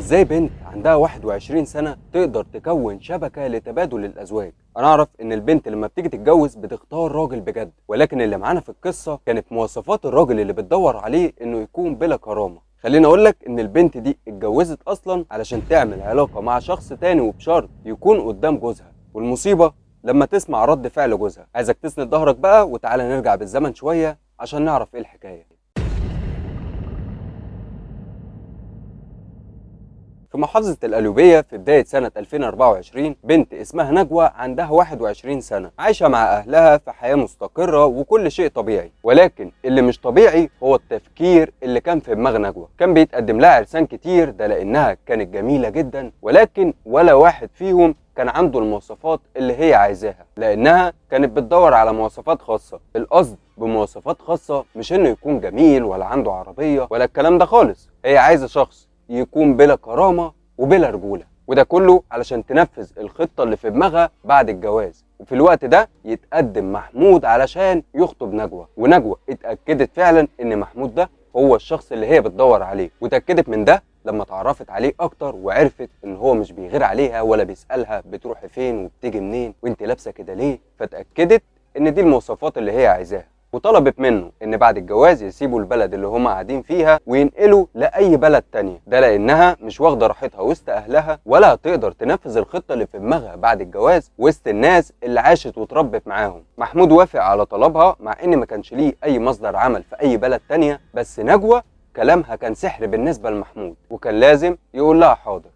ازاي بنت عندها 21 سنة تقدر تكون شبكة لتبادل الأزواج؟ أنا أعرف إن البنت لما بتيجي تتجوز بتختار راجل بجد، ولكن اللي معانا في القصة كانت مواصفات الراجل اللي بتدور عليه إنه يكون بلا كرامة. خليني أقولك إن البنت دي اتجوزت أصلا علشان تعمل علاقة مع شخص تاني، وبشرط يكون قدام جوزها. والمصيبة لما تسمع رد فعل جوزها. عايزك تسند ظهرك بقى وتعالى نرجع بالزمن شوية عشان نعرف إيه الحكاية. في محافظة القليوبية في بداية سنة 2024 بنت اسمها نجوى عندها 21 سنة عايشة مع أهلها في حياة مستقرة وكل شيء طبيعي، ولكن اللي مش طبيعي هو التفكير اللي كان في دماغ نجوى. كان بيتقدم لها عرسان كتير، ده لأنها كانت جميلة جدا، ولكن ولا واحد فيهم كان عنده المواصفات اللي هي عايزاها، لأنها كانت بتدور على مواصفات خاصة. القصد بمواصفات خاصة مش إنه يكون جميل ولا عنده عربية ولا الكلام ده خالص، هي عايزة شخص يكون بلا كرامة وبلا رجولة، وده كله علشان تنفذ الخطة اللي في دماغها بعد الجواز. وفي الوقت ده يتقدم محمود علشان يخطب نجوى، ونجوى اتأكدت فعلا ان محمود ده هو الشخص اللي هي بتدور عليه، وتأكدت من ده لما اتعرفت عليه اكتر وعرفت ان هو مش بيغير عليها ولا بيسألها بتروحي فين وبتيجي منين وانت لابسة كده ليه، فتأكدت ان دي المواصفات اللي هي عايزاها، وطلبت منه ان بعد الجواز يسيبوا البلد اللي هما قاعدين فيها وينقلوا لاي بلد تانية، ده لانها مش واخده راحتها وسط اهلها ولا هتقدر تنفذ الخطه اللي في دماغها بعد الجواز وسط الناس اللي عاشت وتربت معاهم. محمود وافق على طلبها مع ان ما كانش ليه اي مصدر عمل في اي بلد تانية، بس نجوى كلامها كان سحر بالنسبه لمحمود وكان لازم يقول لها حاضر.